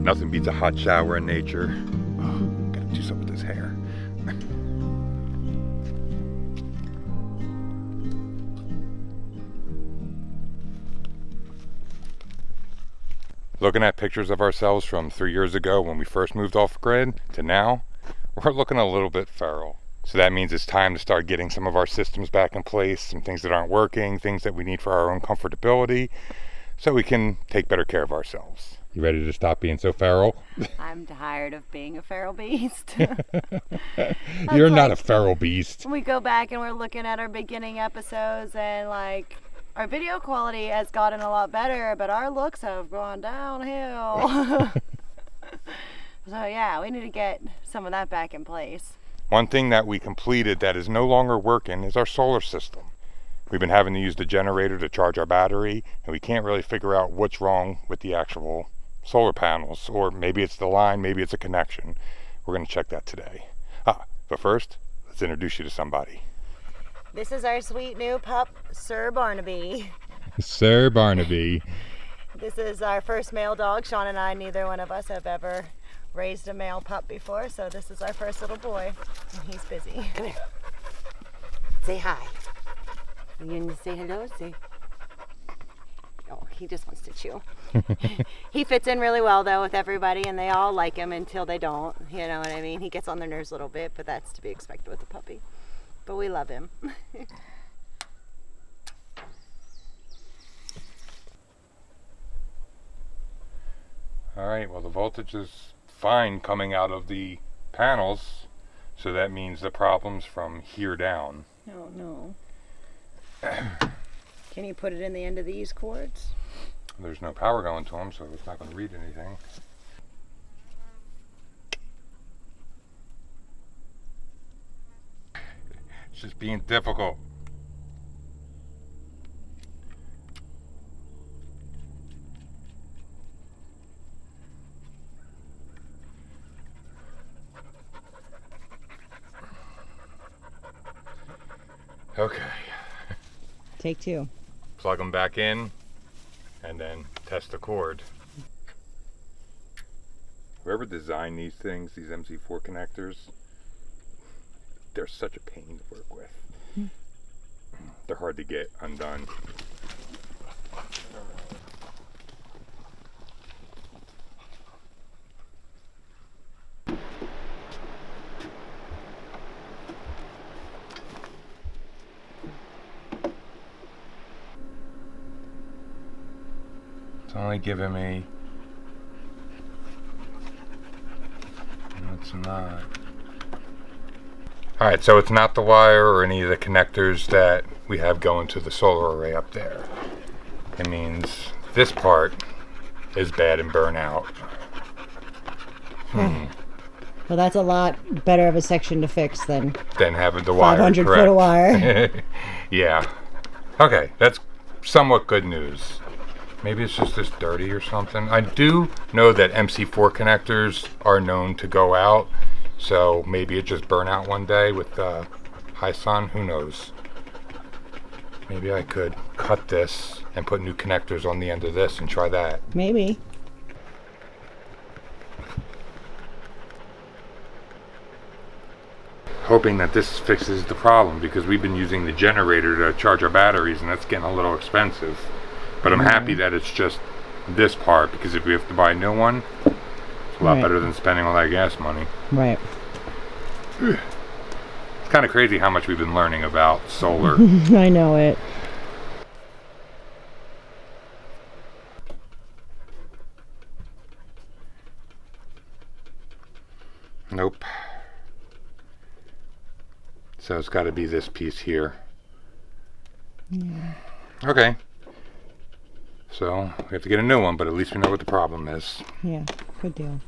Nothing beats a hot shower in nature. Oh, gotta do something with this hair. Looking at pictures of ourselves from 3 years ago when we first moved off grid to now, we're looking a little bit feral. So that means it's time to start getting some of our systems back in place, some things that aren't working, things that we need for our own comfortability, so we can take better care of ourselves. You ready to stop being so feral? I'm tired of being a feral beast. You're not a feral beast. We go back and we're looking at our beginning episodes and like our video quality has gotten a lot better, but our looks have gone downhill. So yeah, we need to get some of that back in place. One thing that we completed that is no longer working is our solar system. We've been having to use the generator to charge our battery, and we can't really figure out what's wrong with the actual solar panels, or maybe it's the line, maybe it's a connection. We're going to check that today. But first, let's introduce you to somebody. This is our sweet new pup, Sir Barnaby. Sir Barnaby. This is our first male dog. Sean and I, neither one of us have ever raised a male pup before, so this is our first little boy, and he's busy. Come here. Say hi. You gonna say hello? Say. Oh, he just wants to chew. He fits in really well though with everybody, and they all like him until they don't. You know what I mean? He gets on their nerves a little bit, but that's to be expected with a puppy. But we love him. All right, well, the voltage is fine coming out of the panels, so that means the problem's from here down. Oh no. Can you put it in the end of these cords? There's no power going to them, so it's not going to read anything. It's just being difficult. Okay. Take two. Plug them back in and then test the cord. Whoever designed these things, these MC4 connectors, they're such a pain to work with. They're hard to get undone. It's only giving me... No, it's not. Alright, so it's not the wire or any of the connectors that we have going to the solar array up there. It means this part is bad and burnt out. Well, that's a lot better of a section to fix than having the wire, 500 foot of wire. Yeah. Okay, that's somewhat good news. Maybe it's just this dirty or something. I do know that MC4 connectors are known to go out, so maybe it just burned out one day with high sun. Who knows? Maybe I could cut this and put new connectors on the end of this and try that. Maybe. Hoping that this fixes the problem, because we've been using the generator to charge our batteries and that's getting a little expensive. But I'm happy that it's just this part, because if we have to buy a new one, it's a lot better than spending all that gas money. Right. It's kind of crazy how much we've been learning about solar. I know it. Nope. So it's got to be this piece here. Yeah. Okay. So we have to get a new one, but at least we know what the problem is. Yeah, good deal.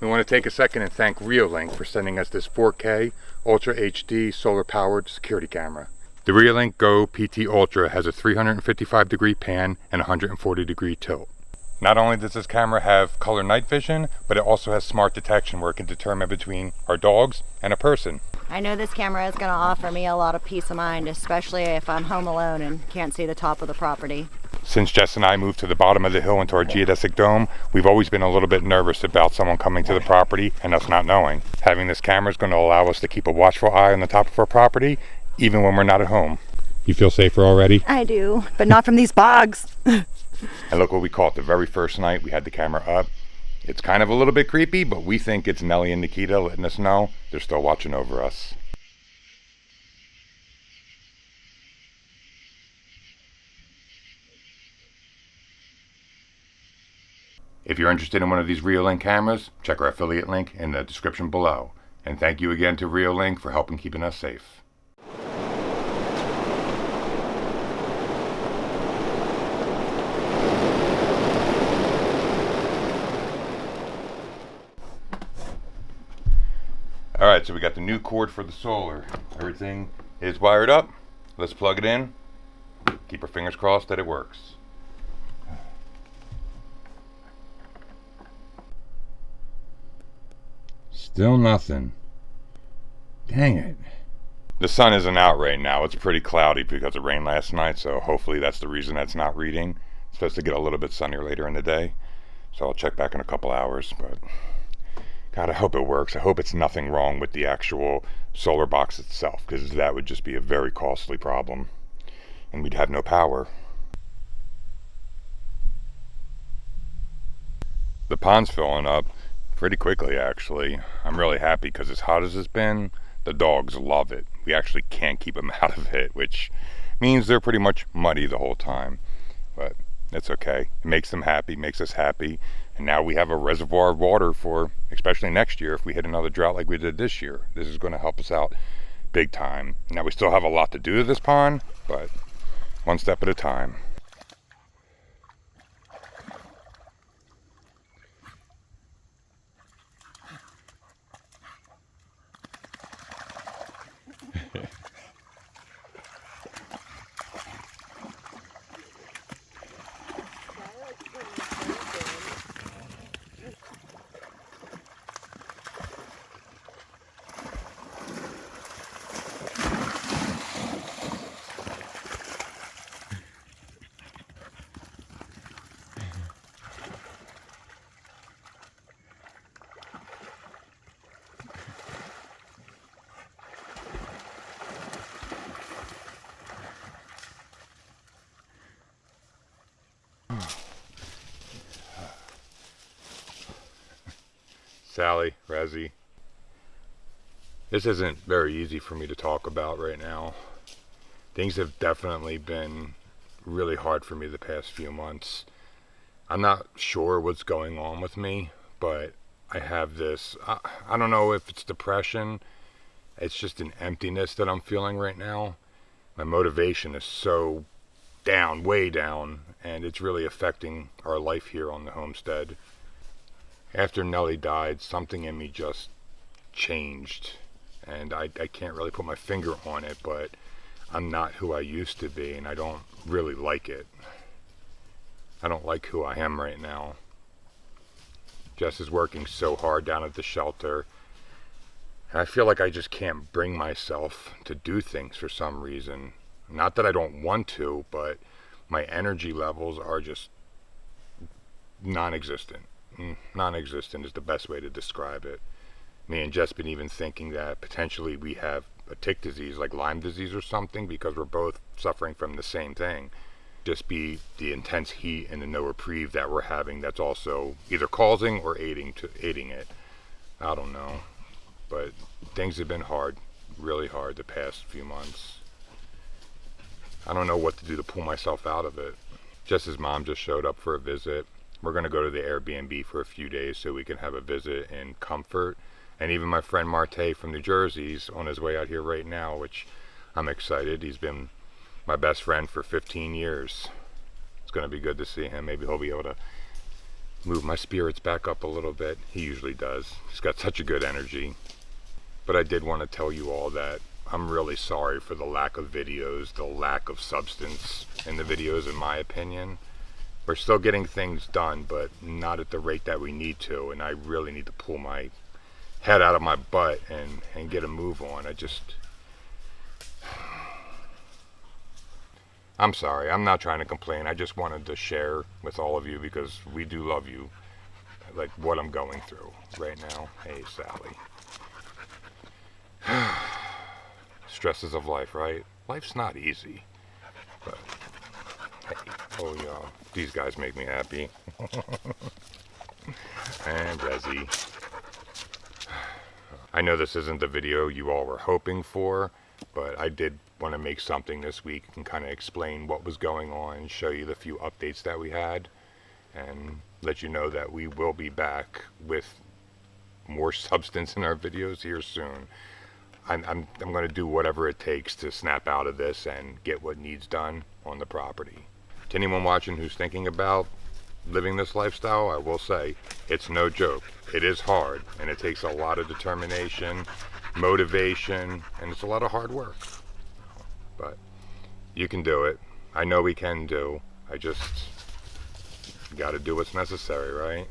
We want to take a second and thank Reolink for sending us this 4K Ultra HD solar powered security camera. The Reolink Go PT Ultra has a 355 degree pan and 140 degree tilt. Not only does this camera have color night vision, but it also has smart detection where it can determine between our dogs and a person. I know this camera is going to offer me a lot of peace of mind, especially if I'm home alone and can't see the top of the property. Since Jess and I moved to the bottom of the hill into our geodesic dome, we've always been a little bit nervous about someone coming to the property and us not knowing. Having this camera is going to allow us to keep a watchful eye on the top of our property, even when we're not at home. You feel safer already? I do, but not from these bugs. And look what we caught the very first night we had the camera up. It's kind of a little bit creepy, but we think it's Nellie and Nikita letting us know they're still watching over us. If you're interested in one of these Reolink cameras, check our affiliate link in the description below. And thank you again to Reolink for helping keeping us safe. Alright, so we got the new cord for the solar. Everything is wired up. Let's plug it in. Keep our fingers crossed that it works. Still nothing. Dang it. The sun isn't out right now. It's pretty cloudy because of rain last night, so hopefully that's the reason that's not reading. It's supposed to get a little bit sunnier later in the day, so I'll check back in a couple hours, but God, I hope it works. I hope it's nothing wrong with the actual solar box itself, because that would just be a very costly problem, and we'd have no power. The pond's filling up pretty quickly, actually. I'm really happy because as hot as it's been, the dogs love it. We actually can't keep them out of it, which means they're pretty much muddy the whole time. But it's okay. It makes them happy, makes us happy. And now we have a reservoir of water for, especially next year, if we hit another drought like we did this year. This is going to help us out big time. Now we still have a lot to do to this pond, but one step at a time. Sally, Rezzy, this isn't very easy for me to talk about right now. Things have definitely been really hard for me the past few months. I'm not sure what's going on with me, but I have this, I don't know if it's depression. It's just an emptiness that I'm feeling right now. My motivation is so down, way down, and it's really affecting our life here on the homestead. After Nellie died, something in me just changed, and I can't really put my finger on it, but I'm not who I used to be, and I don't really like it. I don't like who I am right now. Jess is working so hard down at the shelter, and I feel like I just can't bring myself to do things for some reason. Not that I don't want to, but my energy levels are just non-existent. Non-existent is the best way to describe it. Me and Jess been even thinking that potentially we have a tick disease like Lyme disease or something, because we're both suffering from the same thing. Just be the intense heat and the no reprieve that we're having that's also either causing or aiding it. I don't know, but things have been hard, really hard the past few months. I don't know what to do to pull myself out of it. Jess's mom just showed up for a visit. We're going to go to the Airbnb for a few days so we can have a visit in comfort. And even my friend Marte from New Jersey's on his way out here right now, which I'm excited. He's been my best friend for 15 years. It's going to be good to see him. Maybe he'll be able to move my spirits back up a little bit. He usually does. He's got such a good energy. But I did want to tell you all that I'm really sorry for the lack of videos, the lack of substance in the videos, in my opinion. We're still getting things done, but not at the rate that we need to, and I really need to pull my head out of my butt and get a move on. I'm sorry, I'm not trying to complain. I just wanted to share with all of you because we do love you, like what I'm going through right now. Hey, Sally. Stresses of life, right? Life's not easy, but hey, oh yeah, these guys make me happy. And Resi. I know this isn't the video you all were hoping for, but I did want to make something this week and kind of explain what was going on, show you the few updates that we had, and let you know that we will be back with more substance in our videos here soon. I'm going to do whatever it takes to snap out of this and get what needs done on the property. To anyone watching who's thinking about living this lifestyle, I will say it's no joke. It is hard, and it takes a lot of determination, motivation, and it's a lot of hard work. But you can do it. I know we can do. I just got to do what's necessary, right?